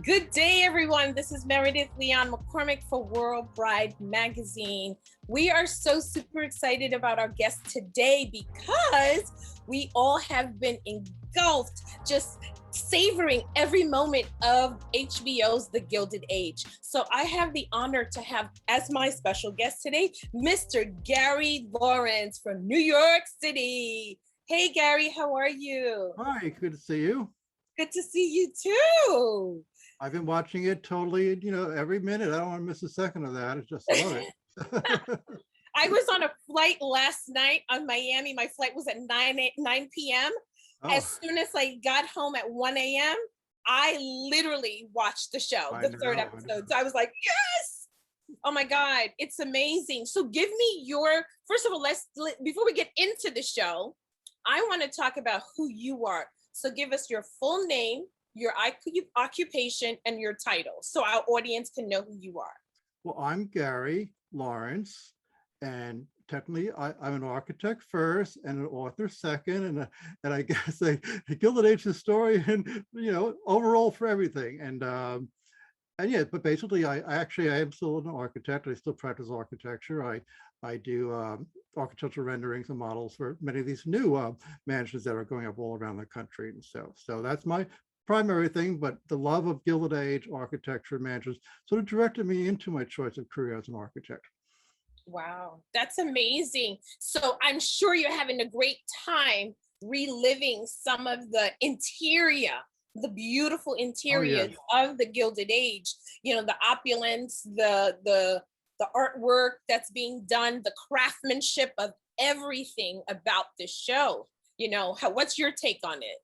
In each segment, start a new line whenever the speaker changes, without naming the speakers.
Good day, everyone. This is Meredith Leon McCormick for World Bride Magazine. We are so super excited about our guest today because we all have been engulfed, just savoring every moment of HBO's The Gilded Age. So I have the honor to have as my special guest today, Mr. Gary Lawrence from New York City. Hey, Gary, how are you?
Hi, good to see you.
Good to see you too.
I've been watching it totally, every minute. I don't want to miss a second of that. I just love it.
I was on a flight last night on Miami. My flight was at 9 p.m. As
Oh,
soon as I got home at 1 a.m., I literally watched the show,
I
the third
know.
episode. So I was like, yes! Oh my God, it's amazing. So give me first of all, before we get into the show, I want to talk about who you are. So give us your full name, your occupation, and your title so our audience can know who you are.
Well, I'm Gary Lawrence, and technically I'm an architect first and an author second, and I guess a Gilded Age historian, overall for everything. And yeah, but basically, I am still an architect. I still practice architecture. I do architectural renderings and models for many of these new mansions that are going up all around the country. And so that's my primary thing. But the love of Gilded Age architecture mansions sort of directed me into my choice of career as an architect.
Wow, that's amazing. So I'm sure you're having a great time reliving some of the beautiful
Oh yes.
interiors of the Gilded Age. The opulence, the artwork that's being done, the craftsmanship of everything about the show. What's your take on it?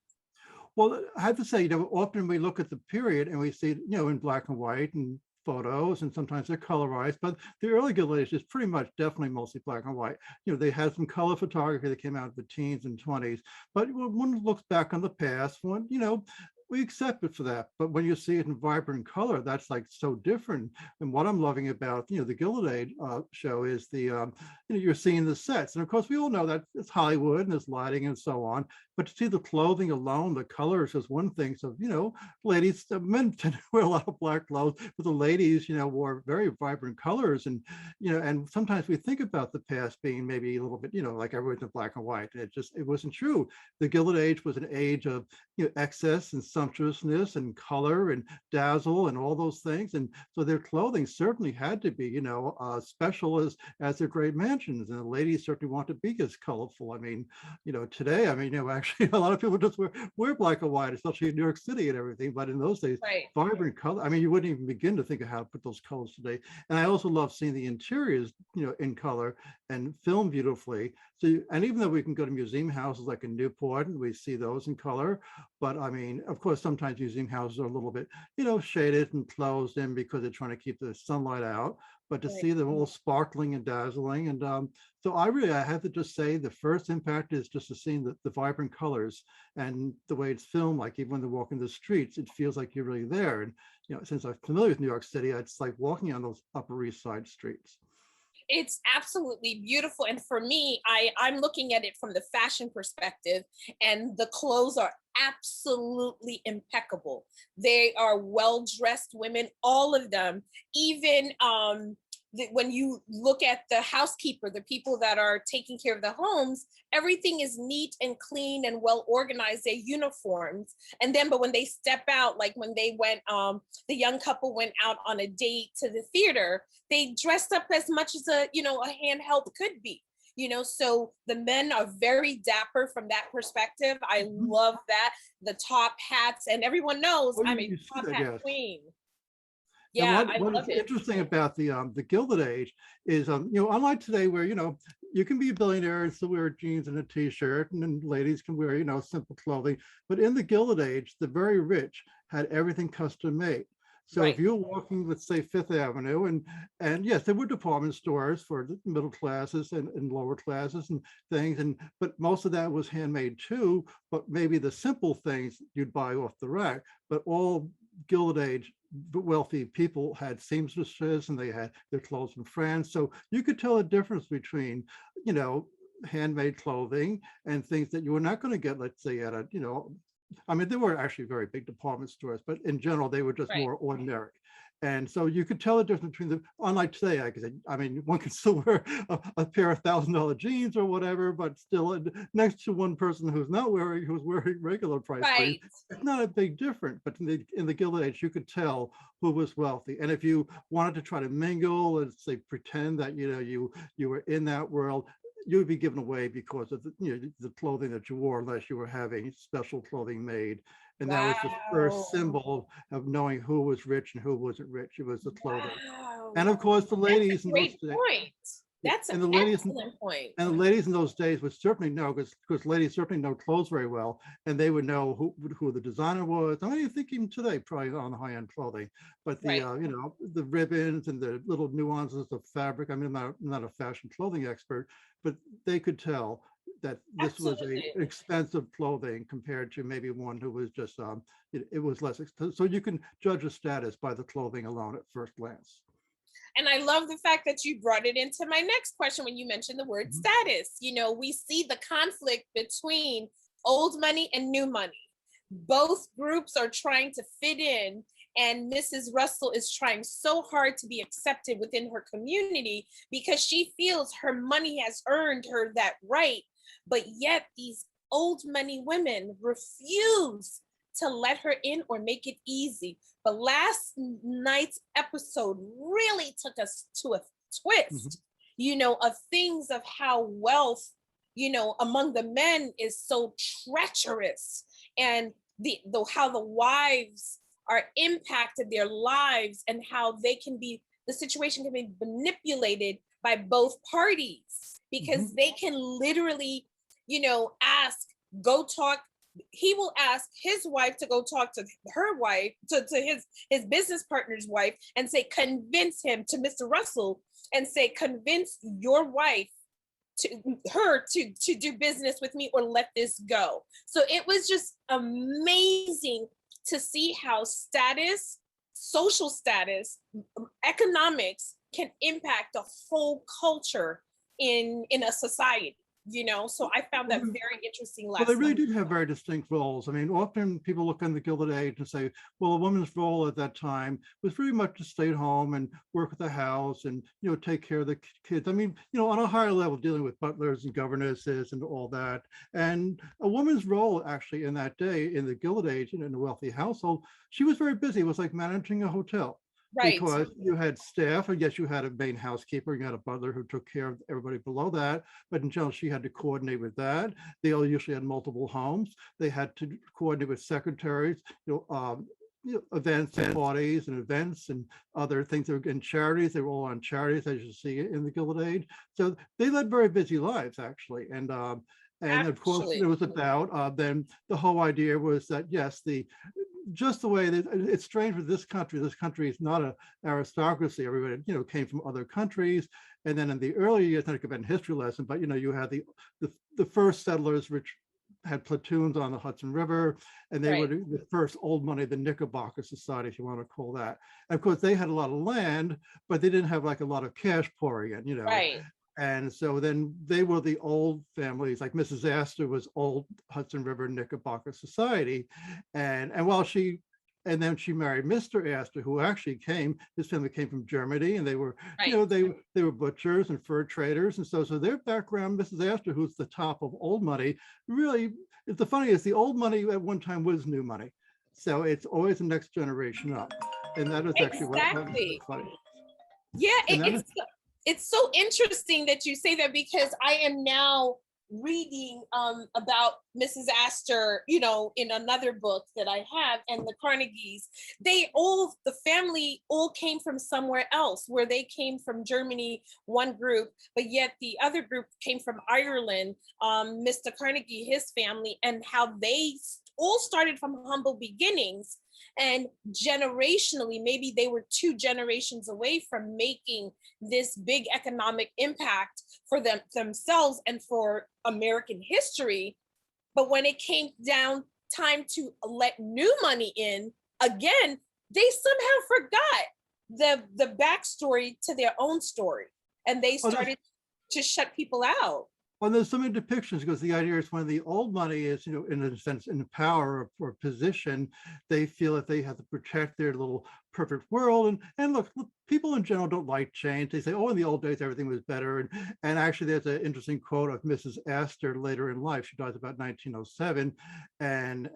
Well, I have to say, often we look at the period and we see, in black and white and photos, and sometimes they're colorized, but the early Gilded Age is pretty much definitely mostly black and white. They had some color photography that came out of the teens and 20s, but when one looks back on the past, we accept it for that. But when you see it in vibrant color, that's like so different. And what I'm loving about, the Gilded Age show is you're seeing the sets. And of course, we all know that it's Hollywood and there's lighting and so on. But to see the clothing alone, the colors is one thing. So, ladies, men tend to wear a lot of black clothes, but the ladies, wore very vibrant colors. And sometimes we think about the past being maybe a little bit, like everyone's in black and white. It wasn't true. The Gilded Age was an age of, excess and sumptuousness and color and dazzle and all those things. And so their clothing certainly had to be, special as their great mansions. And the ladies certainly want to be as colorful. I mean, today, actually a lot of people just wear black and white, especially in New York City and everything. But in those days,
Right.
vibrant color. I mean, you wouldn't even begin to think of how to put those colors today. And I also love seeing the interiors, in color and filmed beautifully. So, and even though we can go to museum houses like in Newport and we see those in color, but I mean, of course, sometimes museum houses are a little bit, shaded and closed in because they're trying to keep the sunlight out. But to
Right.
see them all sparkling and dazzling, and so I have to just say the first impact is just to seeing the vibrant colors and the way it's filmed. Like even when they're walking the streets, it feels like you're really there. And since I'm familiar with New York City, it's like walking on those Upper East Side streets.
It's absolutely beautiful. And for me, I'm looking at it from the fashion perspective, and the clothes are absolutely impeccable. They are well-dressed women, all of them. Even when you look at the housekeeper, the people that are taking care of the homes, everything is neat and clean and well organized. Their uniforms, and then but when they step out, like when they went, the young couple went out on a date to the theater, they dressed up as much as a handheld could be. So the men are very dapper from that perspective. I
Mhm.
love that. The top hats, and everyone knows
Oh,
I'm a
you see
top
that,
hat
yes.
queen.
And
Yeah, I
what is
love it.
interesting about the Gilded Age is unlike today where you can be a billionaire and still wear jeans and a t-shirt, and then ladies can wear simple clothing. But in the Gilded Age, the very rich had everything custom made. So if
Right.
you're walking, let's say Fifth Avenue, and yes, there were department stores for the middle classes and lower classes and things, but most of that was handmade too. But maybe the simple things you'd buy off the rack, but all Gilded Age wealthy people had seamstresses and they had their clothes in France. So you could tell a difference between, you know, handmade clothing and things that you were not going to get, let's say, at a, I mean, they were actually very big department stores, but in general, they were just
Right.
more ordinary. And so you could tell the difference between the, unlike today, I mean, one can still wear a pair of $1,000 jeans or whatever, but still next to one person who's wearing regular price jeans,
Right.
it's not a big difference. But in the Gilded Age, you could tell who was wealthy. And if you wanted to try to mingle and say pretend that you were in that world, you would be given away because of the clothing that you wore, unless you were having special clothing made. And that was the first
Wow.
symbol of knowing who was rich and who wasn't rich. It was the clothing. And
Wow.
of course, the
That's
ladies
a
in those
great
days,
point.
yeah,
That's an
and the ladies
excellent point.
and the ladies in those days would certainly know, because ladies certainly know clothes very well, and they would know who the designer was. I mean, you think even today, probably on high-end clothing, but the
Right.
the ribbons and the little nuances of fabric. I mean, I'm not a fashion clothing expert, but they could tell that this was
Absolutely.
a expensive clothing compared to maybe one who was just it was less expensive. So you can judge a status by the clothing alone at first glance.
And I love the fact that you brought it into my next question when you mentioned the word
Mhm.
status. We see the conflict between old money and new money. Both groups are trying to fit in, and Mrs. Russell is trying so hard to be accepted within her community because she feels her money has earned her that right. But yet, these old money women refuse to let her in or make it easy. But last night's episode really took us to a
Mhm.
twist, of things of how wealth, among the men is so treacherous, and the how the wives are impacted their lives, and how the situation can be manipulated by both parties, because
Mhm.
they can literally, ask, go talk, he will ask his wife to go talk to her wife, to his business partner's wife, and say, convince him, to Mr. Russell, and say, convince your wife to her to do business with me, or let this go. So it was just amazing to see how status, social status, economics can impact the whole culture in a society. So I found that very interesting
Well, they
last
really
night.
did have very distinct roles. I mean, often people look on the Gilded Age and say, well, a woman's role at that time was very much to stay at home and work at the house and, take care of the kids. I mean, on a higher level, dealing with butlers and governesses and all that. And a woman's role actually in that day, in the Gilded Age, in a wealthy household, she was very busy. It was like managing a hotel,
Right.
because you had staff, and yes, you had a main housekeeper, you had a butler who took care of everybody below that, but in general, she had to coordinate with that. They all usually had multiple homes. They had to coordinate with secretaries, events and parties and events and other things that were in charities. They were all on charities, as you see in the Gilded Age. So they led very busy lives, actually. And of course,
Actually.
it was about then the whole idea was that, yes, just the way that it's strange with this country. This country is not an aristocracy. Everybody, came from other countries. And then in the early years, not a history lesson, but you had the first settlers, which had platoons on the Hudson River, and they were
Right.
the first old money, the Knickerbocker Society, if you want to call that. And of course, they had a lot of land, but they didn't have like a lot of cash pouring in,
Right.
And so then they were the old families, like Mrs. Astor was old Hudson River Knickerbocker Society. And then she married Mr. Astor, who actually his family came from Germany, and they were,
Right.
they were butchers and fur traders. And so their background, Mrs. Astor, who's the top of old money, really, the funny is the old money at one time was new money. So it's always the next generation up. And that is actually what is
Exactly.
funny.
Yeah,
And that is,
it's so interesting that you say that, because I am now reading about Mrs. Astor, in another book that I have, and the Carnegies. The family all came from somewhere else, where they came from Germany, one group, but yet the other group came from Ireland. Mr. Carnegie, his family, and how they all started from humble beginnings. And generationally, maybe they were 2 generations away from making this big economic impact for themselves and for American history. But when it came down time to let new money in, again, they somehow forgot the backstory to their own story, and they
oh, that's
started to shut people out.
Well, there's so many depictions because the idea is when the old money is, in a sense, in power or position, they feel that they have to protect their little perfect world. And look, people in general don't like change. They say, oh, in the old days, everything was better. And actually, there's an interesting quote of Mrs. Astor later in life. She dies about 1907. And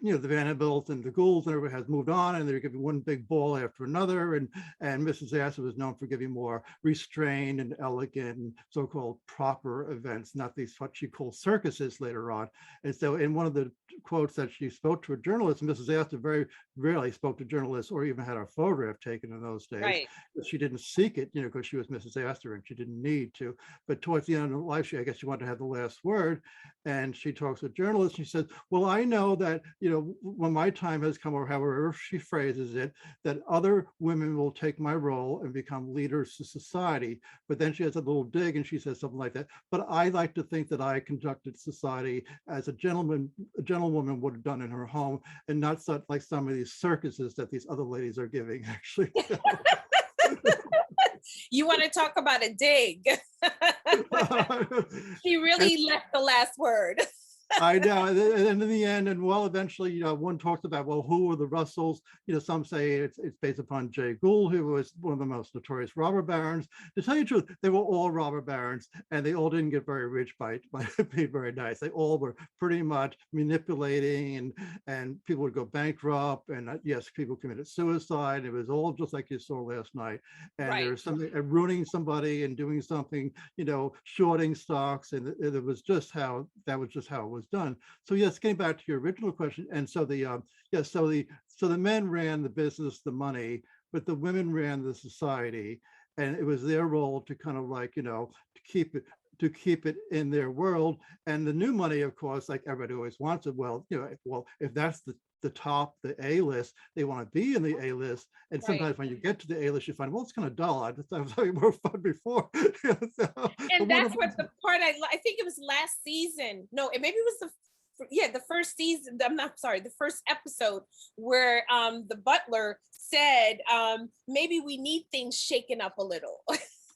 the Vanderbilts and the Goulds and everybody has moved on, and they're giving one big ball after another. And Mrs. Astor was known for giving more restrained and elegant and so-called proper events, not these what she calls circuses later on. And so in one of the quotes that she spoke to a journalist, Mrs. Astor very rarely spoke to journalists or even had a photograph taken in those days.
Right.
She didn't seek it, because she was Mrs. Astor and she didn't need to. But towards the end of life, I guess she wanted to have the last word. And she talks to journalists. She says, well, I know that, when my time has come, or however she phrases it, that other women will take my role and become leaders to society. But then she has a little dig and she says something like that. But I like to think that I conducted society as a gentlewoman would have done in her home, and not such like some of these circuses that these other ladies are giving, actually.
You want to talk about a dig? She really left the last word.
I know, and in the end, and well, eventually, one talks about, well, who were the Russells? Some say it's based upon Jay Gould, who was one of the most notorious robber barons. To tell you the truth, they were all robber barons, and they all didn't get very rich by being very nice. They all were pretty much manipulating, and people would go bankrupt, and yes, people committed suicide. It was all just like you saw last night. And
Right.
There's something ruining somebody and doing something, shorting stocks, and it was just how it was done. So yes, getting back to your original question, and so the men ran the business, the money, but the women ran the society, and it was their role to kind of like to keep it in their world. And the new money, of course, like everybody always wants it. Well, if that's the top, the A list, they want to be in the A list. And sometimes
Right.
when you get to the A list, you find, well, it's kind of dull. I was having more fun before.
And that's what the part I think it was last season. No, maybe it was the first season. I'm not sorry, the first episode where the butler said maybe we need things shaken up a little.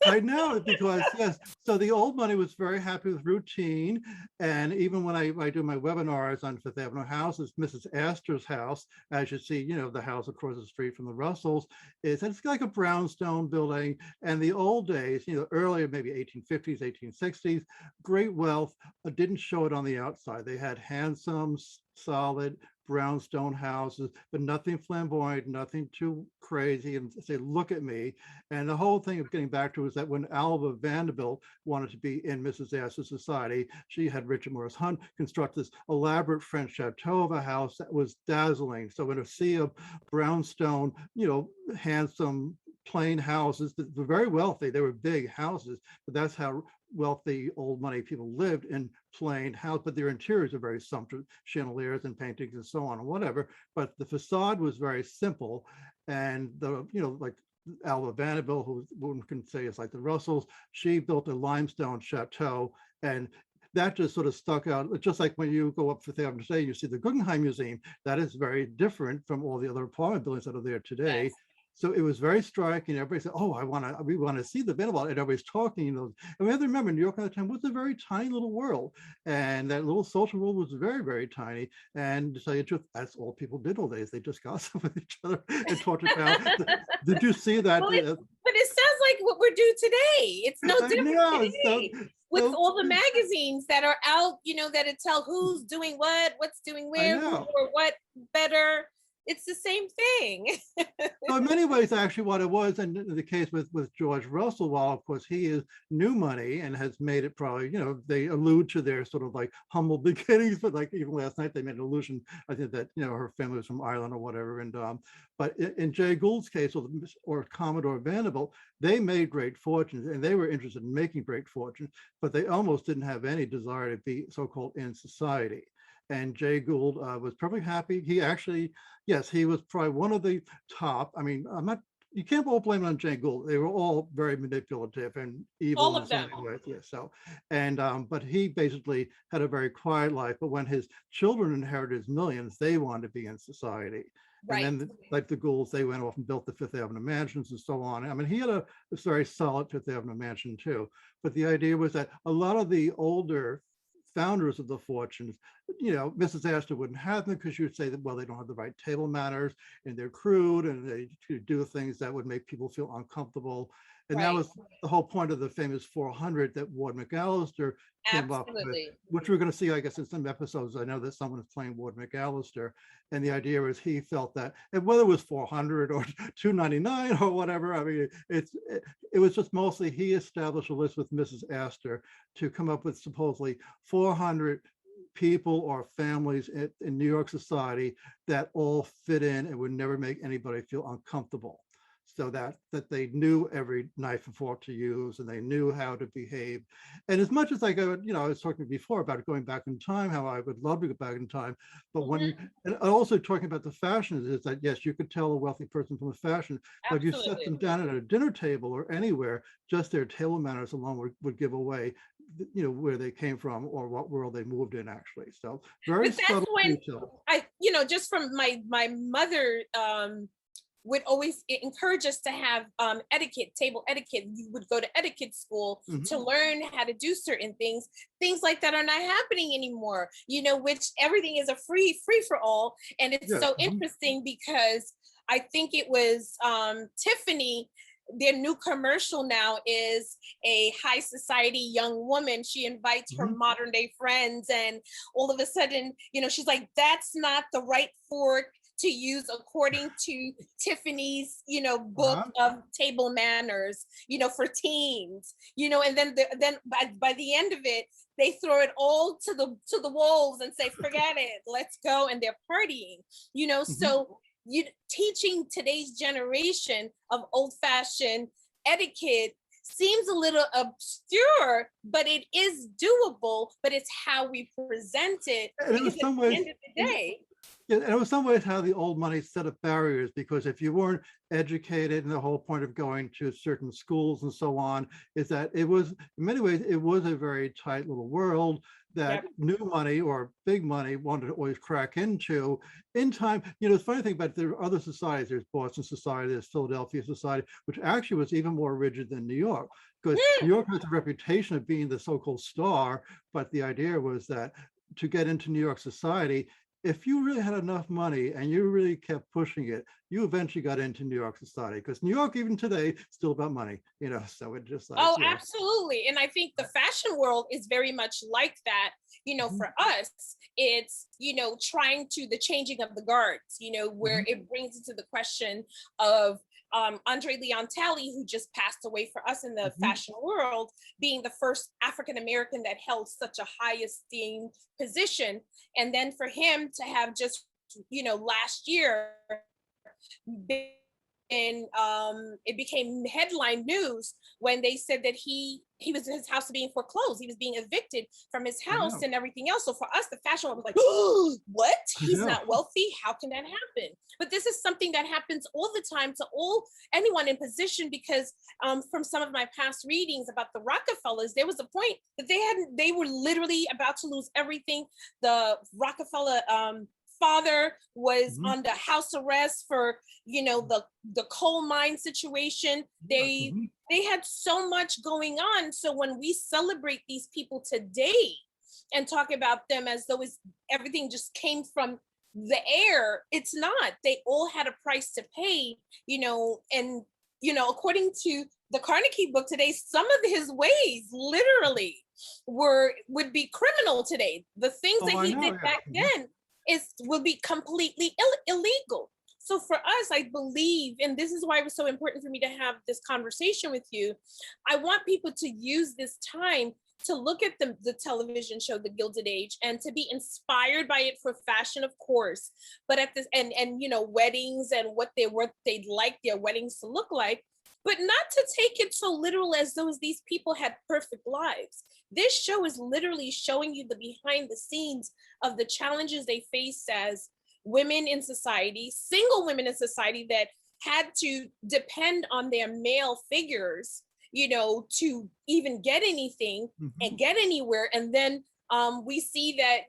I know, because yes, so the old money was very happy with routine. And even when I do my webinars on Fifth Avenue houses, Mrs. Astor's house, as you see, the house across the street from the Russells, it's like a brownstone building. And the old days, earlier, maybe 1850s, 1860s, great wealth, didn't show it on the outside. They had handsome, solid brownstone houses, but nothing flamboyant, nothing too crazy, and say, look at me. And the whole thing of getting back to is that when Alva Vanderbilt wanted to be in Mrs. Astor's society, she had Richard Morris Hunt construct this elaborate French chateau of a house that was dazzling. So in a sea of brownstone, handsome, plain houses that were very wealthy. They were big houses, but that's how wealthy old money people lived, in plain house, but their interiors are very sumptuous, chandeliers and paintings and so on and whatever. But the facade was very simple. And like Alva Vanderbilt, who one can say is like the Russells, she built a limestone chateau, and that just sort of stuck out. Just like when you go up Fifth Avenue today, you see the Guggenheim Museum. That is very different from all the other apartment buildings that are there today.
Yes.
So it was very striking. Everybody said, "Oh, we want to see the Vanderbilt," and everybody's talking. And we have to remember, New York at the time was a very tiny little world, and that little social world was very, very tiny. And to tell you the truth, that's all people did all days. They just gossiped with each other and talked about. Did you see that?
Well, but it sounds like what we're doing today. It's no different today. With all the magazines that are out, that tell who's doing what's doing where, who or what better. It's the same thing.
So in many ways, actually, what it was, and in the case with George Russell, while of course he is new money and has made it probably, they allude to their sort of like humble beginnings, but like even last night they made an allusion, I think that, her family was from Ireland or whatever. And but in Jay Gould's case, or Commodore Vanderbilt, they made great fortunes and they were interested in making great fortunes, but they almost didn't have any desire to be so-called in society. And Jay Gould was perfectly happy. He actually, yes, he was probably one of the top. I mean, you can't all blame it on Jay Gould. They were all very manipulative and evil.
All of them.
Yeah, so, and, but he basically had a very quiet life. But when his children inherited his millions, they wanted to be in society. And
Right.
then like the Goulds, they went off and built the Fifth Avenue mansions and so on. I mean, he had a very solid Fifth Avenue mansion too. But the idea was that a lot of the older founders of the fortunes, Mrs. Astor wouldn't have them because she would say that, well, they don't have the right table manners and they're crude and they do things that would make people feel uncomfortable. And that
Right.
was the whole point of the famous 400 that Ward McAllister came up with,
Absolutely.
which we're going to see, I guess, in some episodes. I know that someone is playing Ward McAllister, and the idea was he felt that, and whether it was 400 or 299 or whatever, I mean, it was just mostly he established a list with Mrs. Astor to come up with supposedly 400 people or families in New York society that all fit in and would never make anybody feel uncomfortable. So that they knew every knife and fork to use and they knew how to behave. And as much as I go, I was talking before about going back in time, how I would love to go back in time. But and also talking about the fashions is that, yes, you could tell a wealthy person from the fashion, but if you set them down at a dinner table or anywhere, just their table manners alone would give away, where they came from or what world they moved in actually. So very
But that's
subtle
when
detail.
just from my mother, would always encourage us to have etiquette, table etiquette. You would go to etiquette school to learn how to do certain things. Things like that are not happening anymore, which everything is a free for all. And it's so interesting because I think it was Tiffany, their new commercial now is a high society young woman. She invites her modern day friends, and all of a sudden, she's like, that's not the right fork to use according to Tiffany's, book of table manners, for teens, and then by the end of it, they throw it all to the wolves and say, forget it, let's go, and they're partying, so teaching today's generation of old-fashioned etiquette seems a little obscure, but it is doable, but it's how we present it, because at the end of the day,
yeah, and it was some ways how the old money set up barriers, because if you weren't educated, and the whole point of going to certain schools and so on is that it was, in many ways, it was a very tight little world that new money or big money wanted to always crack into. In time, the funny thing about there are other societies, there's Boston Society, there's Philadelphia Society, which actually was even more rigid than New York, because New York has a reputation of being the so-called star, but the idea was that to get into New York society, if you really had enough money and you really kept pushing it, you eventually got into New York society, because New York, even today, still about money, so it just like,
absolutely. And I think the fashion world is very much like that. For us, it's, trying to the changing of the guards, where it brings into the question of Andre Leon Talley, who just passed away for us in the fashion world, being the first African-American that held such a high esteemed position. And then for him to have just, last year, and it became headline news when they said that his house was being foreclosed. He was being evicted from his house and everything else. So for us, the fashion world was like, oh, what? He's not wealthy. How can that happen? But this is something that happens all the time to anyone in position, because from some of my past readings about the Rockefellers, there was a point that they were literally about to lose everything. The Rockefeller father was under house arrest for the coal mine situation. They had so much going on. So when we celebrate these people today and talk about them as though everything just came from the air, it's not. They all had a price to pay, and according to the Carnegie book today, some of his ways literally would be criminal today. The things that he did back then will be completely illegal. So for us, I believe, and this is why it was so important for me to have this conversation with you, I want people to use this time to look at the television show, The Gilded Age, and to be inspired by it for fashion, of course, but at this, and weddings and what they'd like their weddings to look like, but not to take it so literal as though these people had perfect lives. This show is literally showing you the behind the scenes of the challenges they face as women in society, single women in society that had to depend on their male figures, to even get anything and get anywhere. And then we see that,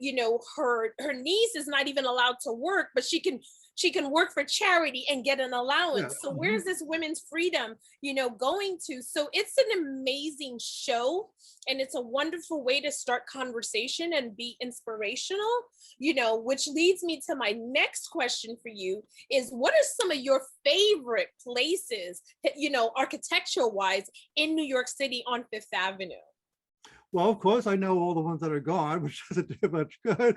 her niece is not even allowed to work, but she can She can work for charity and get an
Yeah.
allowance. So where's this women's freedom, going to? So it's an amazing show, and it's a wonderful way to start conversation and be inspirational, which leads me to my next question for you is, what are some of your favorite places, architectural wise, in New York City on Fifth Avenue?
Well, of course, I know all the ones that are gone, which doesn't do much good.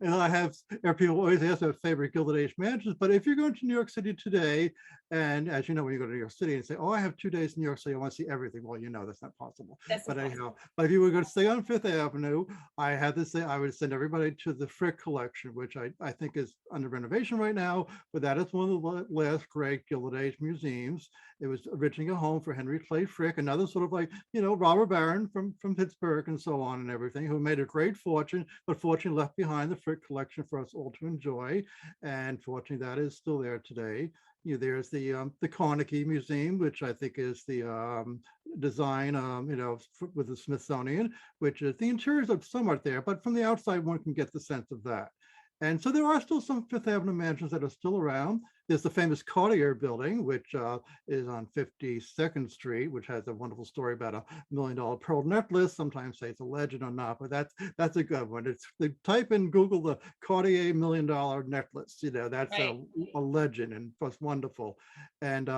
And I have, people always ask their favorite Gilded Age mansions. But if you're going to New York City today, and as you know, when you go to New York City and say, oh, I have 2 days in New York City, I want to see everything. Well, that's not possible.
That's
But
impossible.
anyhow, but if you were going to stay on Fifth Avenue, I had to say I would send everybody to the Frick collection, which I think is under renovation right now. But that is one of the last great Gilded Age museums. It was originally a home for Henry Clay Frick, another sort of like, robber baron from Pittsburgh and so on and everything, who made a great fortune, but fortunately left behind the Frick collection for us all to enjoy. And fortunately, that is still there today. There's the Carnegie Museum, which I think is the design, with the Smithsonian, which is the interiors are somewhat there, but from the outside, one can get the sense of that. And so there are still some Fifth Avenue mansions that are still around. There's the famous Cartier building, which is on 52nd Street, which has a wonderful story about $1 million pearl necklace. Sometimes say it's a legend or not, but that's a good one. It's type in Google the Cartier $1 million necklace. That's
Right.
a legend and was wonderful. And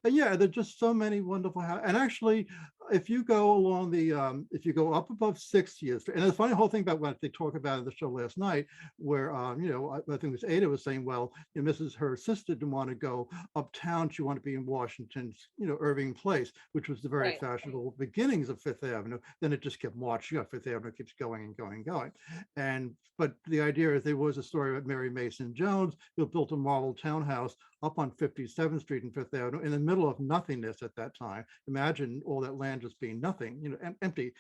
yeah, there's just so many wonderful houses. And actually, if you go along if you go up above 60th Street, and the funny whole thing about what they talk about in the show last night, where, I think it was Ada was saying, well, her sister didn't want to go uptown. She wanted to be in Washington's, Irving Place, which was the very
Right.
fashionable beginnings of Fifth Avenue. Then it just kept marching up. Fifth Avenue keeps going and going and going. But the idea is there was a story about Mary Mason Jones, who built a marble townhouse up on 57th Street and Fifth Avenue in the middle of nothingness at that time. Imagine all that land just being nothing, empty,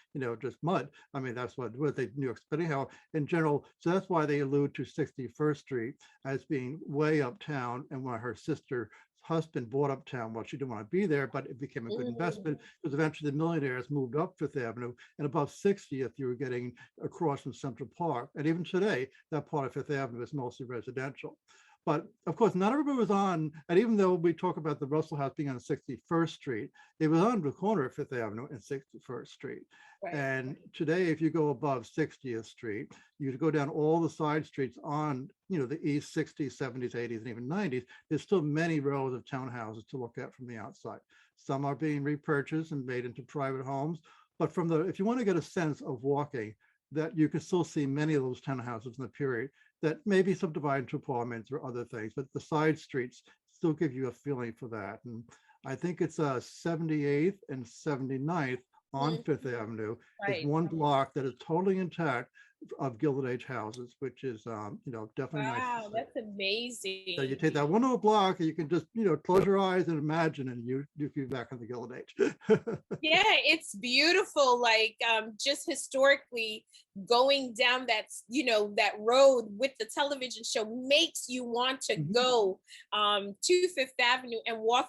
just mud. I mean, that's what they New York. But anyhow, in general, so that's why they allude to 61st Street as being way uptown. And when her sister husband bought uptown, well, she didn't want to be there, but it became a good investment because eventually the Millionaires moved up Fifth Avenue, and above 60th, you were getting across from Central Park. And even today, that part of Fifth Avenue is mostly residential. But of course, not everybody was on, and even though we talk about the Russell House being on 61st Street, it was on the corner of Fifth Avenue and 61st Street.
Right.
And today, if you go above 60th Street, you go down all the side streets on, the east 60s, 70s, 80s, and even 90s, there's still many rows of townhouses to look at from the outside. Some are being repurchased and made into private homes. But if you want to get a sense of walking, that you can still see many of those townhouses in the period that may be subdivided into apartments or other things, but the side streets still give you a feeling for that. And I think it's 78th and 79th on Fifth Avenue.
Right.
Is one block that is totally intact of Gilded Age houses, which is definitely nice.
Wow, that's amazing.
So you take that one little block and you can just close your eyes and imagine, and you be back in the Gilded Age.
Yeah, it's beautiful. Like just historically going down that that road with the television show makes you want to go to Fifth Avenue and walk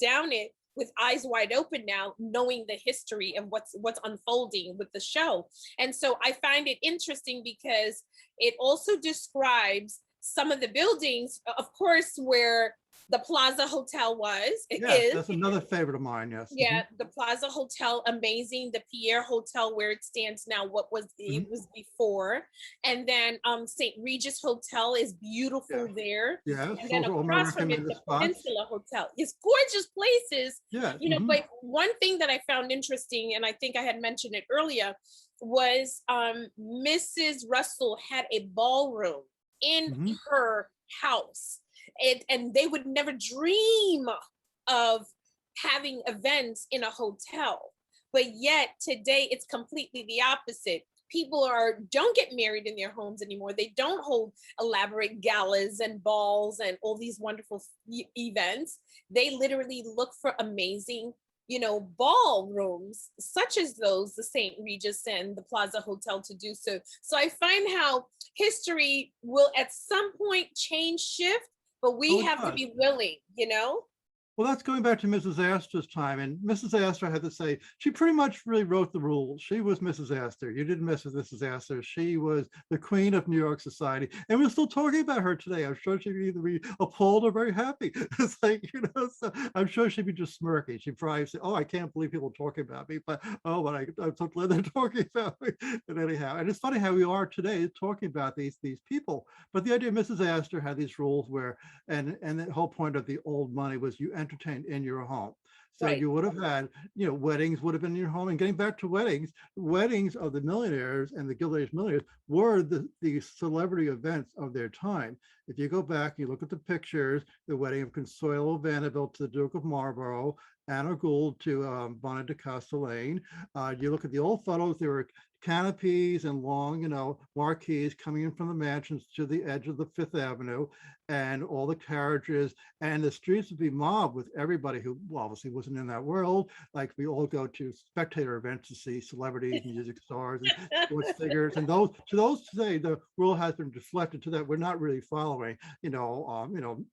down it with eyes wide open now, knowing the history of what's unfolding with the show. And so I find it interesting because it also describes some of the buildings, of course, where the Plaza Hotel was.
That's another favorite of mine. Yes.
Yeah, the Plaza Hotel, amazing. The Pierre Hotel, where it stands now, it was before, and then St. Regis Hotel is beautiful there.
Yeah,
and then across from it, the Peninsula Hotel. It's gorgeous places.
Yeah,
But one thing that I found interesting, and I think I had mentioned it earlier, was Mrs. Russell had a ballroom in her house. And they would never dream of having events in a hotel. But yet today it's completely the opposite. People don't get married in their homes anymore. They don't hold elaborate galas and balls and all these wonderful events. They literally look for amazing, ballrooms such as those, the St. Regis and the Plaza Hotel, to do so. So I find how history will at some point shift, but we have to be willing,
Well, that's going back to Mrs. Astor's time. And Mrs. Astor, I had to say, she pretty much really wrote the rules. She was Mrs. Astor. You didn't mess with Mrs. Astor. She was the queen of New York society. And we're still talking about her today. I'm sure she'd either be appalled or very happy. It's like, so I'm sure she'd be just smirking. She'd probably say, oh, I can't believe people are talking about me. But, oh, but I'm so glad they're talking about me. And anyhow, and it's funny how we are today talking about these people. But the idea of Mrs. Astor had these rules where, and the whole point of the old money was you entertained in your home. So
Right.
you would have had, weddings would have been in your home. And getting back to weddings of the millionaires and the Gilded Age millionaires were the celebrity events of their time. If you go back, you look at the pictures, the wedding of Consuelo Vanderbilt to the Duke of Marlborough, Anna Gould to Bonnet de Castellane. You look at the old photos, there were canopies and long, marquees coming in from the mansions to the edge of the Fifth Avenue, and all the carriages, and the streets would be mobbed with everybody who obviously wasn't in that world. Like we all go to spectator events to see celebrities, music stars, and sports figures, and those today, the world has been deflected to that. We're not really following,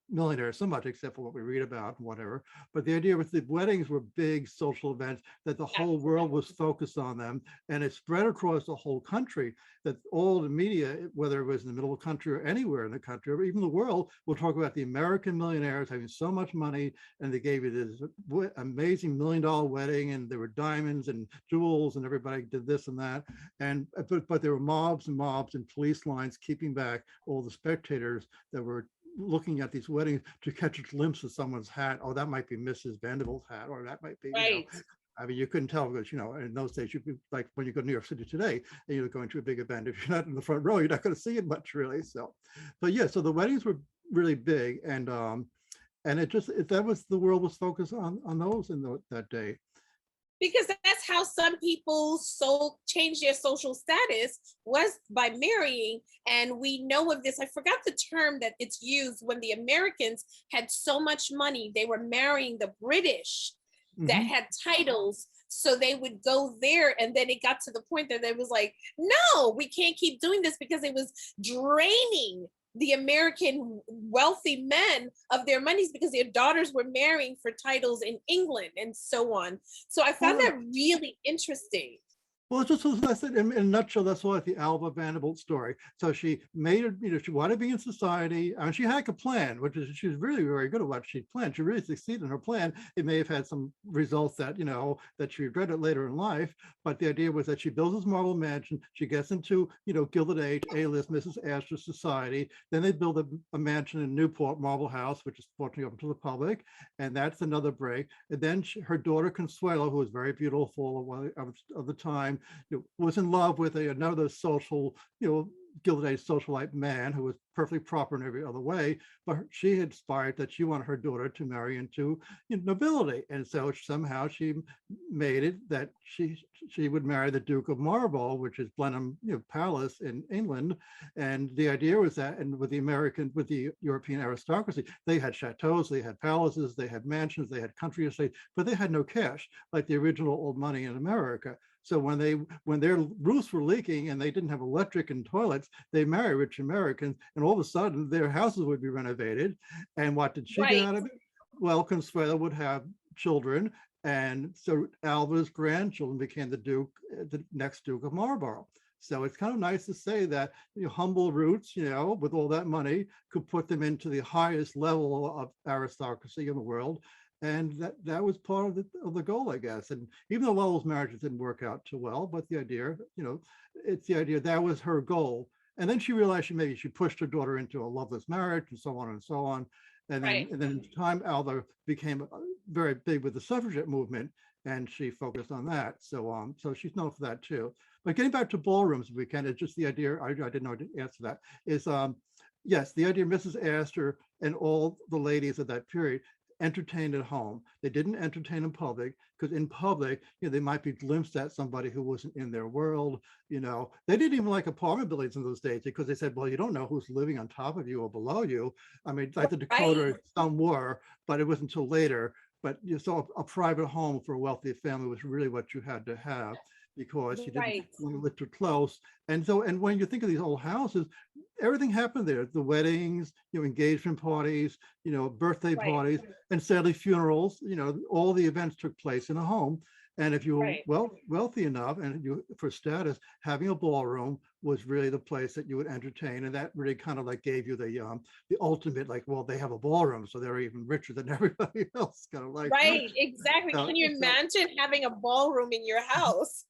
millionaires so much, except for what we read about and whatever. But the idea was the weddings were big social events that the whole world was focused on them, and it spread across the whole country. That all the media, whether it was in the middle of the country or anywhere in the country or even the world, will talk about the American millionaires having so much money, and they gave you this amazing $1 million wedding, and there were diamonds and jewels, and everybody did this and that. And but there were mobs and mobs and police lines keeping back all the spectators that were looking at these weddings to catch a glimpse of someone's hat. Oh, that might be Mrs. Vanderbilt's hat, or that might be,
Right.
I mean, you couldn't tell because, in those days, you could, like when you go to New York City today and you're going to a big event, if you're not in the front row, you're not going to see it much really. So, but yeah, so the weddings were really big, and that was the world was focused on those in that day.
Because that's how some people change their social status, was by marrying. And we know of this, I forgot the term that it's used, when the Americans had so much money, they were marrying the British that
Mhm.
had titles, so they would go there. And then it got to the point that they was like, no, we can't keep doing this, because it was draining the American wealthy men of their monies, because their daughters were marrying for titles in England and so on. So I found
Well,
that really interesting.
Well, it's just that's it. In a nutshell, that's like the Alva Vanderbilt story. So she made it, she wanted to be in society. I mean, she had a plan, which is she was really very good at what she planned. She really succeeded in her plan. It may have had some results that, that she regretted later in life, but the idea was that she builds this marble mansion. She gets into, Gilded Age, A-list, Mrs. Astor society. Then they build a mansion in Newport, Marble House, which is fortunately open to the public. And that's another break. And then her daughter Consuelo, who was very beautiful of the time, was in love with another social, Gilded Age socialite man who was perfectly proper in every other way, but she had inspired that she wanted her daughter to marry into nobility, and so somehow she made it that she would marry the Duke of Marlborough, which is Blenheim Palace in England. And the idea was that, and with the European aristocracy, they had chateaus, they had palaces, they had mansions, they had country estates, but they had no cash like the original old money in America. So when their roofs were leaking and they didn't have electric and toilets, they married rich Americans, and all of a sudden their houses would be renovated. And what did she get
Right.
out of it? Well, Consuelo would have children, and so Alva's grandchildren became the next Duke of Marlborough. So it's kind of nice to say that humble roots, with all that money, could put them into the highest level of aristocracy in the world. And that was part of the goal, I guess. And even though Lowell's marriages didn't work out too well, but the idea, it's the idea that was her goal. And then she realized maybe she pushed her daughter into a loveless marriage and so on and so on.
Right.
And then in time, Alva became very big with the suffragette movement, and she focused on that. So she's known for that too. But getting back to ballrooms, if we can, it's just the idea. I didn't know to answer that. Is yes, the idea of Mrs. Astor and all the ladies of that period entertained at home. They didn't entertain in public, because in public, they might be glimpsed at somebody who wasn't in their world. They didn't even like apartment buildings in those days, because they said, well, you don't know who's living on top of you or below you. I mean, like the
Right.
Dakota, some were, but it wasn't until later. But you saw a private home for a wealthy family was really what you had to have, because you didn't
Right.
want to live too close. And when you think of these old houses, everything happened there. The weddings, engagement parties, birthday
Right.
parties, and sadly funerals. All the events took place in a home. And if you were
Right.
wealthy enough, and you for status, having a ballroom was really the place that you would entertain, and that really kind of like gave you the ultimate, like, well, they have a ballroom, so they're even richer than everybody else, kind of like.
Right, exactly. Can you
So
imagine having a ballroom in your house?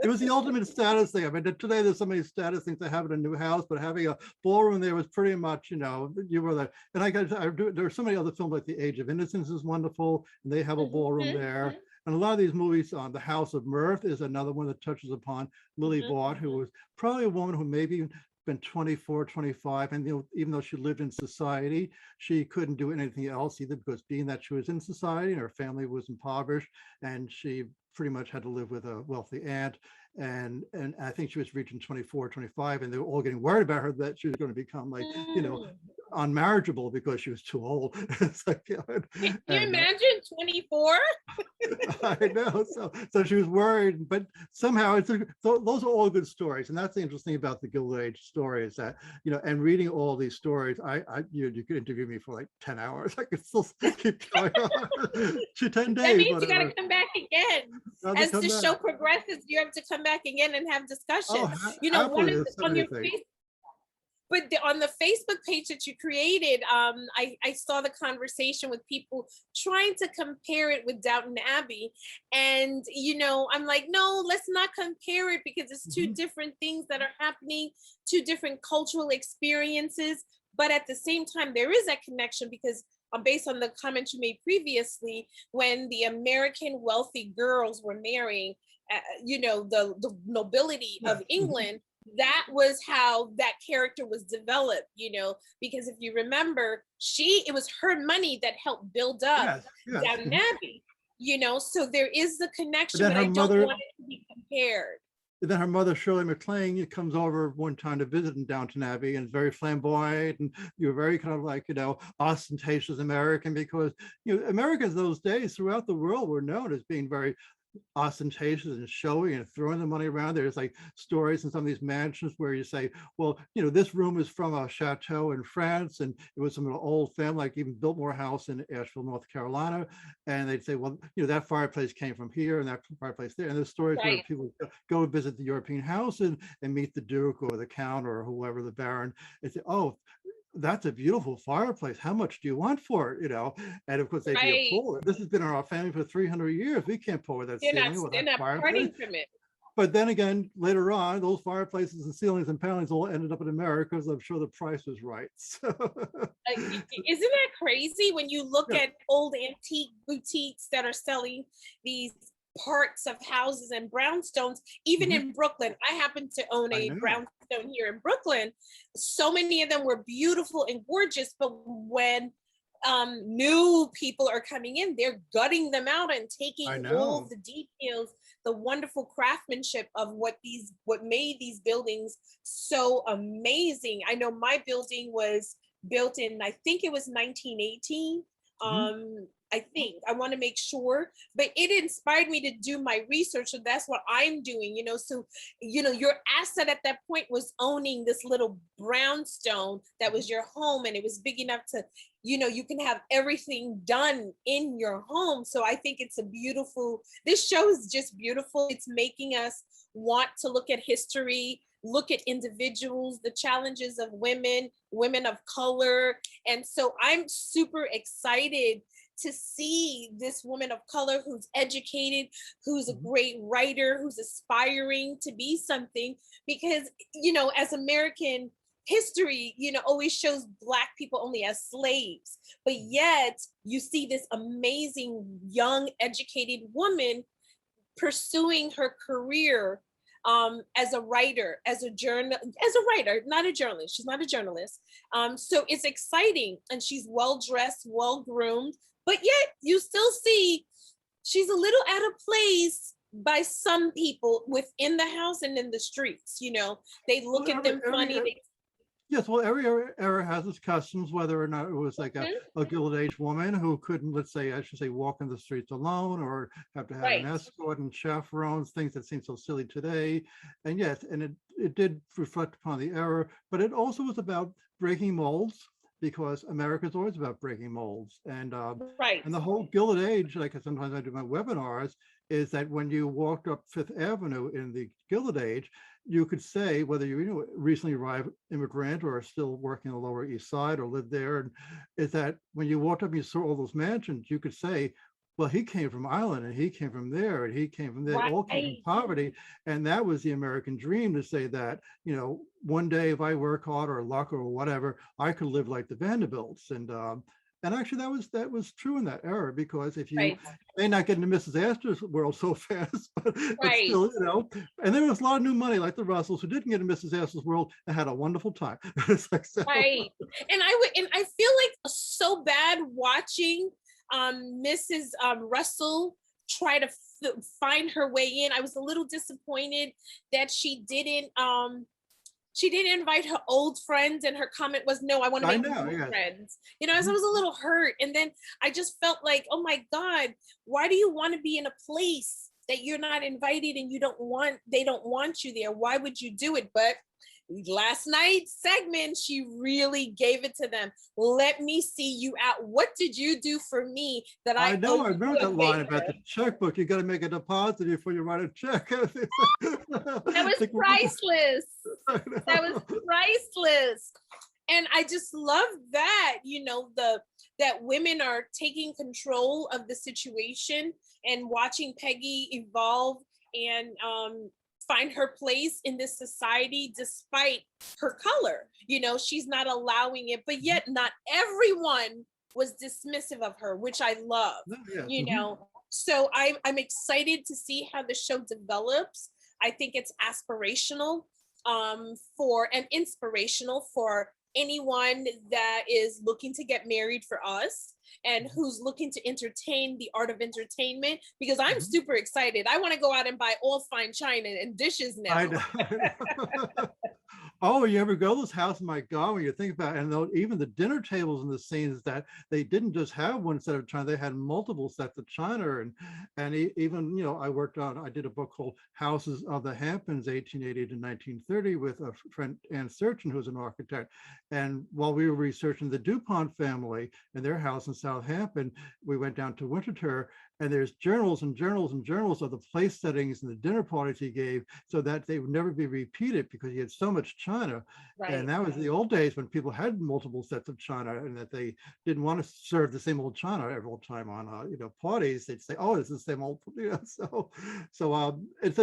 it was the ultimate status thing. I mean, today there's so many status things to have in a new house, but having a ballroom there was pretty much, you were there. And there are so many other films like The Age of Innocence is wonderful, and they have a ballroom there. And a lot of these movies on The House of Mirth is another one that touches upon Lily Bart, who was probably a woman who maybe been 24, 25, and even though she lived in society, she couldn't do anything else either, because being that she was in society and her family was impoverished, and she pretty much had to live with a wealthy aunt. And I think she was reaching 24, 25, and they were all getting worried about her, that she was going to become like, unmarriageable because she was too old. It's like,
Can you imagine 24?
I know. So she was worried, but somehow those are all good stories, and that's the interesting about the Gilded Age story, is that and reading all these stories, you could interview me for like 10 hours. I could still keep going on to 10 days.
That means
whatever.
You got to come back again. As the show progresses, you have to come back again and have discussion. On your Facebook. But on the Facebook page that you created, I saw the conversation with people trying to compare it with Downton Abbey. And, I'm like, no, let's not compare it, because it's two different things that are happening, two different cultural experiences. But at the same time, there is that connection, because based on the comment you made previously, when the American wealthy girls were marrying, the nobility of England, that was how that character was developed, because if you remember, it was her money that helped build up Downton Abbey, so there is the connection, but I don't want it to be compared.
Then her mother, Shirley MacLaine, comes over one time to visit in Downton Abbey, and is very flamboyant, and you're very kind of like, ostentatious American, because, Americans those days throughout the world were known as being very ostentatious and showy and throwing the money around. There's like stories in some of these mansions where you say, well, this room is from a chateau in France, and it was some old family, like even Biltmore House in Asheville, North Carolina, and they'd say, well, that fireplace came from here and that fireplace there. And there's stories where people go visit the European house and meet the Duke or the Count or whoever, the Baron, and say, oh, that's a beautiful fireplace. How much do you want for it? And of course they'd be appalled. This has been in our family for 300 years. We can't pull with that ceiling with that fireplace.
From it.
But then again, later on, those fireplaces and ceilings and panelings all ended up in America, because I'm sure the price was right. So.
Isn't that crazy when you look at old antique boutiques that are selling these parts of houses and brownstones, even in Brooklyn? I happen to own a brownstone here in Brooklyn. So many of them were beautiful and gorgeous, but when new people are coming in, they're gutting them out and taking all the details, the wonderful craftsmanship of what made these buildings so amazing. I know my building was built in, I think it was 1918. I want to make sure, but it inspired me to do my research. So that's what I'm doing, so, your asset at that point was owning this little brownstone that was your home, and it was big enough to, you can have everything done in your home. So I think this show is just beautiful. It's making us want to look at history, look at individuals, the challenges of women of color. And so I'm super excited to see this woman of color who's educated, who's a great writer, who's aspiring to be something, because, as American history, always shows Black people only as slaves, but yet you see this amazing young educated woman pursuing her career as a writer, not a journalist. She's not a journalist. So it's exciting, and she's well dressed, well groomed, but yet you still see she's a little out of place by some people within the house and in the streets. They look at them funny.
Yes, well, every era has its customs, whether or not it was like a Gilded Age woman who couldn't, walk in the streets alone, or have to have an escort and chaperones, things that seem so silly today. And yes, and it did reflect upon the era, but it also was about breaking molds, because America is always about breaking molds.
Right.
And the whole Gilded Age, like sometimes I do my webinars, is that when you walked up Fifth Avenue in the Gilded Age, you could say whether you recently arrived immigrant or still working on the Lower East Side or lived there, and is that when you walked up and you saw all those mansions, you could say, well, he came from Ireland and he came from there and he came from there, they all came from
Right.
poverty. And that was the American dream, to say that, one day if I work hard or luck or whatever, I could live like the Vanderbilts. And actually that was true in that era, because if you
Right.
may not get into Mrs. Astor's world so fast, but
Right.
still, and there was a lot of new money like the Russells who didn't get into Mrs. Astor's world and had a wonderful time. It's like, so.
Right. And I feel like so bad watching Mrs. Russell try to find her way in. I was a little disappointed that she didn't invite her old friends, and her comment was, no, I want to make new friends. As I was a little hurt. And then I just felt like, oh my God, why do you want to be in a place that you're not invited and they don't want you there? Why would you do it? But last night's segment, she really gave it to them. Let me see you out. What did you do for me that I
know? I remember that line about the checkbook. You got to make a deposit before you write a check.
That was priceless. That was priceless. And I just love that, that women are taking control of the situation and watching Peggy evolve and find her place in this society despite her color. She's not allowing it, but yet not everyone was dismissive of her, which I love. So I'm excited to see how the show develops. I think it's aspirational and inspirational for anyone that is looking to get married for us and who's looking to entertain the art of entertainment, because I'm super excited. I want to go out and buy all fine china and dishes now.
I know. Oh, you ever go to this house? My God, when you think about it, and even the dinner tables in the scenes, that they didn't just have one set of china, they had multiple sets of china. And even, I did a book called Houses of the Hamptons, 1880 to 1930, with a friend, Ann Searchin, who's an architect. And while we were researching the DuPont family and their house in Southampton, we went down to Winterthur, and there's journals and journals and journals of the place settings and the dinner parties he gave, so that they would never be repeated because he had so much china. Right. And that was the old days when people had multiple sets of china, and that they didn't want to serve the same old china every time on parties. They'd say, oh, it's the same old, so it's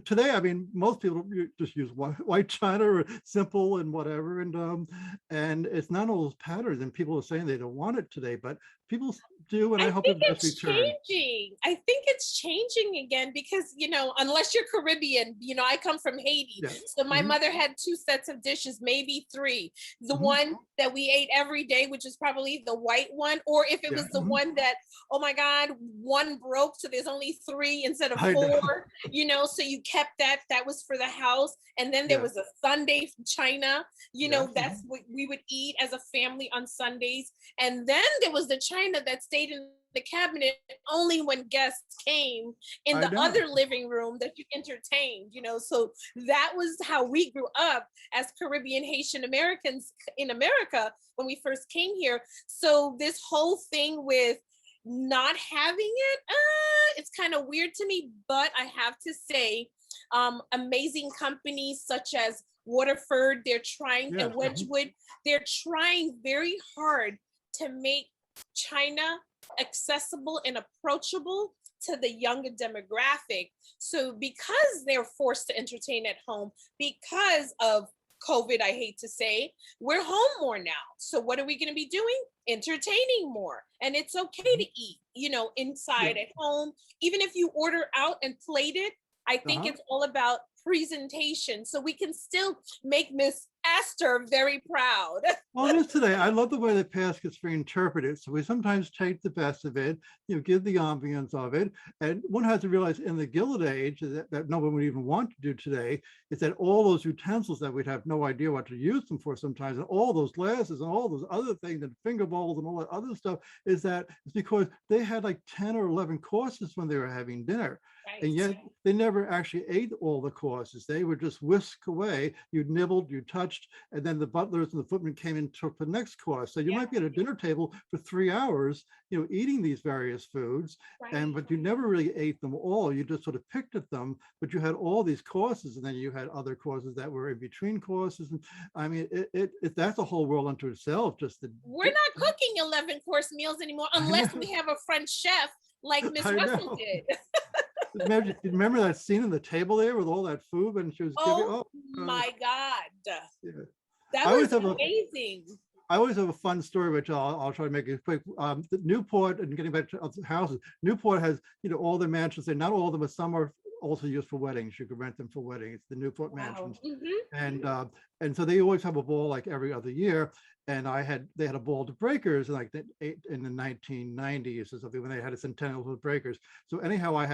today. I mean, most people just use white china or simple and whatever, and it's not all those patterns. And people are saying they don't want it today, but people do, and I hope it's
changing. I think it's changing again because, unless you're Caribbean, I come from Haiti. Yes. So my mother had 2 sets of dishes, maybe 3. The one that we ate every day, which is probably the white one, or if it was the one that, oh my God, one broke, so there's only 3 instead of 4, so you kept that. That was for the house. And then there was a Sunday china, that's what we would eat as a family on Sundays. And then there was the china that stayed in the cabinet only when guests came in the other living room that you entertained, so that was how we grew up as Caribbean Haitian Americans in America when we first came here. So this whole thing with not having it, it's kind of weird to me, but I have to say, amazing companies such as Waterford, they're trying, and Wedgwood, they're trying very hard to make China accessible and approachable to the younger demographic. So because they're forced to entertain at home because of COVID, I hate to say, we're home more now. So what are we going to be doing? Entertaining more. And it's okay to eat, inside at home. Even if you order out and plate it, I think it's all about presentation. So we can still make Miss Astor very proud.
Well, it is today. I love the way the past gets reinterpreted. So we sometimes take the best of it, give the ambience of it. And one has to realize in the Gilded Age that no one would even want to do today is that all those utensils that we'd have no idea what to use them for sometimes, and all those glasses and all those other things and finger bowls and all that other stuff, it's because they had like 10 or 11 courses when they were having dinner. And
Right.
yet they never actually ate all the courses. They were just whisked away. You nibbled, you touched, and then the butlers and the footmen came and took the next course. So you
Yeah.
might be at a dinner table for 3 hours, eating these various foods,
Right.
but you never really ate them all. You just sort of picked at them, but you had all these courses, and then you had other courses that were in between courses. And I mean, that's a whole world unto itself. Just the,
We're not cooking 11-course meals anymore
I
unless
know,
we have a French chef like Miss
I
Russell
know.
did.
Remember that scene in the table there with all that food, and she was giving,
Oh
oh,
my God.
yeah.
That
I always
was
have a
amazing.
I always have a fun story, which I'll try to make it quick. The Newport, and getting back to other houses, Newport has, all the mansions there, not all of them, but some are also used for weddings. You can rent them for weddings, the Newport
Wow.
mansions. And so they always have a ball like every other year. And they had a ball to breakers like in the 1990s or something, when they had a centennial with breakers. So anyhow, I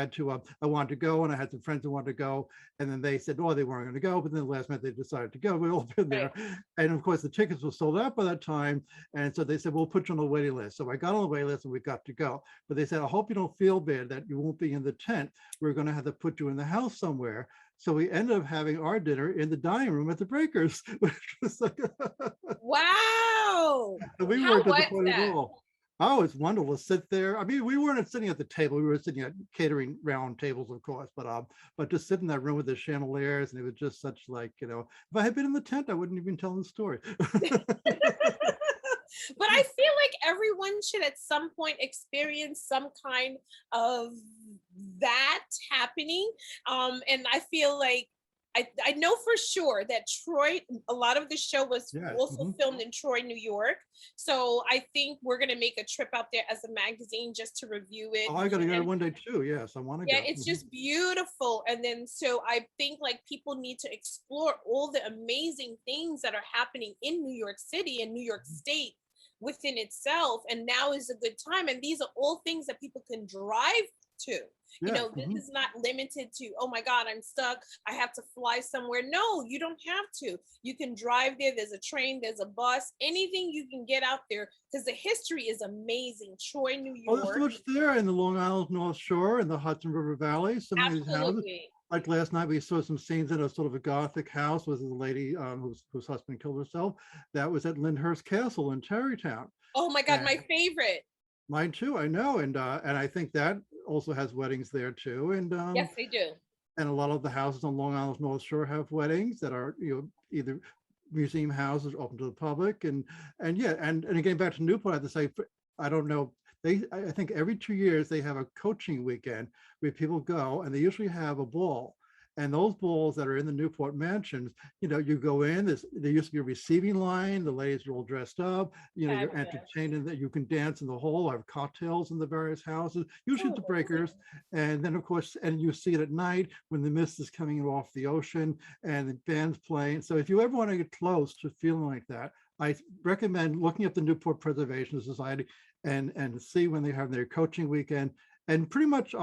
wanted to go, and I had some friends who wanted to go, and then they said, oh, they weren't going to go, but then the last minute they decided to go. We all been there.
Right.
And of course the tickets were sold out by that time. And so they said, we'll put you on the waiting list. So I got on the waiting list and we got to go. But they said, I hope you don't feel bad that you won't be in the tent. We're going to have to put you in the house somewhere. So we ended up having our dinner in the dining room at the Breakers, which was like,
Wow.
we
How
weren't
was
disappointed at
that?
all. Oh, it's wonderful to sit there. I mean, we weren't sitting at the table. We were sitting at catering round tables, of course, but just sitting in that room with the chandeliers, and it was just such like, if I had been in the tent, I wouldn't even tell the story.
But I feel like everyone should at some point experience some kind of that happening. And I feel like I know for sure that Troy, a lot of the show was
Yes.
also filmed in Troy, New York. So I think we're going to make a trip out there as a magazine just to review it.
Oh, I got to go
And
one day too. Yes, I want to
yeah,
go.
it's just beautiful. And then so I think like people need to explore all the amazing things that are happening in New York City and New York State within itself. And now is a good time. And these are all things that people can drive to.
Yes.
This is not limited to, oh my God, I'm stuck, I have to fly somewhere. No, you don't have to. You can drive there. There's a train, there's a bus, anything you can get out there, because the history is amazing. Troy, New
Oh, there's so
York.
much there in the Long Island North Shore and the Hudson River Valley. Some of these houses.
Absolutely.
Like last night, we saw some scenes in a sort of a Gothic house with a lady whose husband killed herself. That was at Lyndhurst Castle in Tarrytown.
Oh my God,
And
my favorite.
mine too, I know. And I think that also has weddings there too.
Yes, they do.
And a lot of the houses on Long Island's North Shore have weddings that are, either museum houses open to the public. And yeah, and again, back to Newport, I have to say, I don't know, I think every 2 years they have a coaching weekend where people go, and they usually have a ball. And those balls that are in the Newport mansions, you go in, there used to be a receiving line, the ladies are all dressed up, you're
Fabulous.
entertained, and that you can dance in the hall, have cocktails in the various houses, usually at the Breakers. And then of course, and you see it at night when the mist is coming off the ocean and the band's playing. So if you ever want to get close to feeling like that, I recommend looking at the Newport Preservation Society and see when they have their coaching weekend. And pretty much,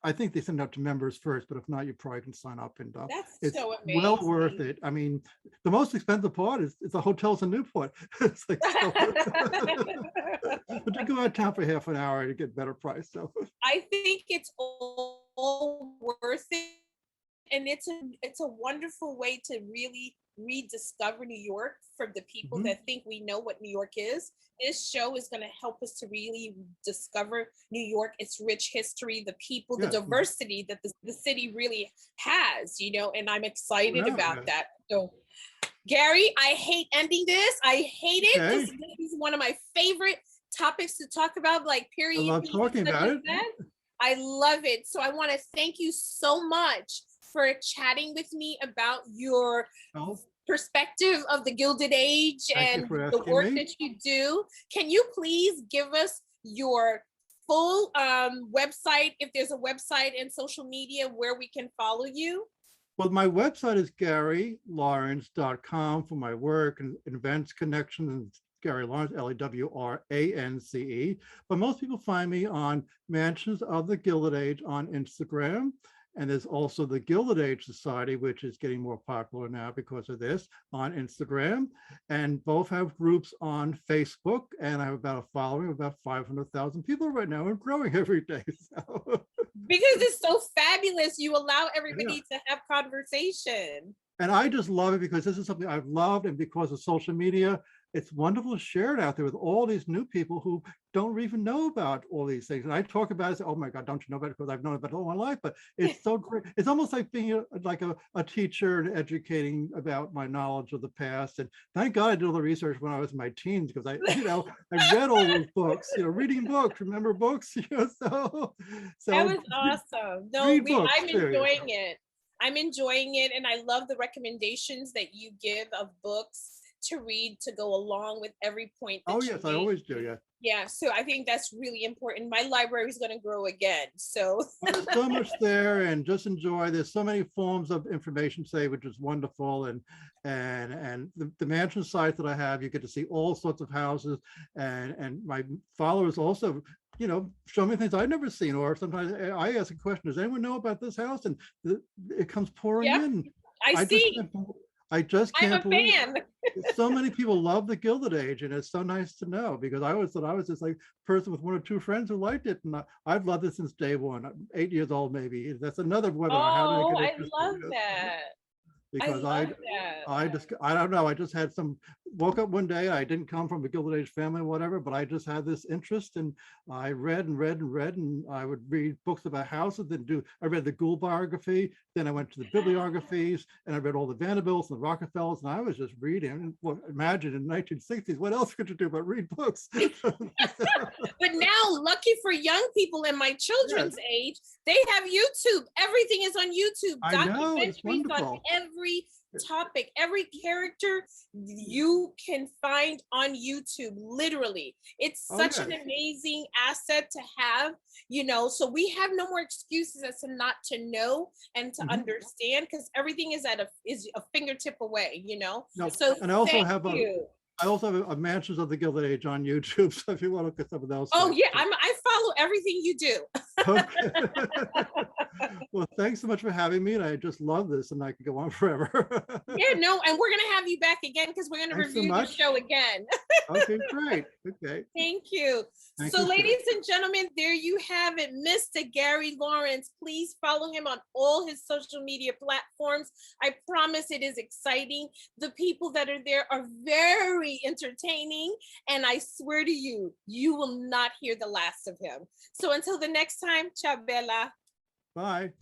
I think they send out to members first, but if not, you probably can sign up, and
That's
it's
so amazing.
well worth it. I mean, the most expensive part is the hotels in Newport. It's like, but you go out of town for half an hour to get better price. So
I think it's all worth it. And it's a wonderful way to really rediscover New York for the people that think we know what New York is. This show is going to help us to really discover New York, its rich history, the people, the diversity that the city really has, and I'm excited about that. So, Gary, I hate ending this. I hate it because this is one of my favorite topics to talk about, like period.
I love talking about it.
I love it. So I want to thank you so much for chatting with me about your perspective of the Gilded Age and the work that you do. Can you please give us your full website, if there's a website and social media where we can follow you?
Well, my website is GaryLawrence.com for my work and events, connections, and Gary Lawrence, LAWRANCE. But most people find me on Mansions of the Gilded Age on Instagram. And there's also the Gilded Age Society, which is getting more popular now because of this, on Instagram. And both have groups on Facebook. And I have about a following of about 500,000 people right now, and growing every day. So.
Because it's so fabulous. You allow
Yeah.
everybody to have conversation.
And I just love it because this is something I've loved, and because of social media, it's wonderful to share it out there with all these new people who don't even know about all these things. And I talk about it, say, oh my God, don't you know about it? Because I've known about it all my life, but it's so great. It's almost like being a teacher and educating about my knowledge of the past. And thank God I did all the research when I was in my teens, because I read all those books, reading books, remember books, so
That was awesome. No,
read books
I'm
too.
enjoying it. I'm enjoying it, and I love the recommendations that you give of books to read to go along with every point that
Oh
you
yes, I
make.
always do. Yeah.
Yeah, so I think that's really important. My library is going to grow again. So
Well, there's so much there, and just enjoy. There's so many forms of information today, which is wonderful. And the mansion site that I have, you get to see all sorts of houses, and my followers also, show me things I've never seen. Or sometimes I ask a question: does anyone know about this house? And it comes pouring
yep,
in.
I see.
I just
I'm
can't
a
believe
fan.
so many people love the Gilded Age, and it's so nice to know, because I always thought I was just like person with one or two friends who liked it, and I've loved it since day one. I'm 8 years old, maybe. That's another webinar. How did I
Oh,
get
I
interested
love
in this?
that.
Because
I love that.
I don't know, I just had woke up one day, I didn't come from a Gilded Age family or whatever, but I just had this interest, and I read and read and read, and I would read books about houses, I read the Gould biography, then I went to the bibliographies, and I read all the Vanderbilts and the Rockefellers, and I was just reading. And well, imagine in the 1960s, what else could you do but read books?
But now, lucky for young people in my children's age, they have YouTube. Everything is on YouTube.
I know, it's
Documentaries on
wonderful.
every topic, every character you can find on YouTube, literally. It's such an amazing asset to have, so we have no more excuses as to not to know and to understand, because everything is a fingertip away,
No,
So
and I also
thank
have
you.
I also have a Mansions of the Gilded Age on YouTube. So if you want to look at some of those.
Oh
things.
yeah, I follow everything you do.
Okay. Well, thanks so much for having me. And I just love this, and I could go on forever.
Yeah, no, and we're gonna have you back again, because we're gonna review the show again.
Okay, great. Okay.
Thank you. So ladies and gentlemen, there you have it, Mr. Gary Lawrence. Please follow him on all his social media platforms. I promise it is exciting. The people that are there are very entertaining, and I swear to you, you will not hear the last of him. So until the next time, ciao bella.
Bye.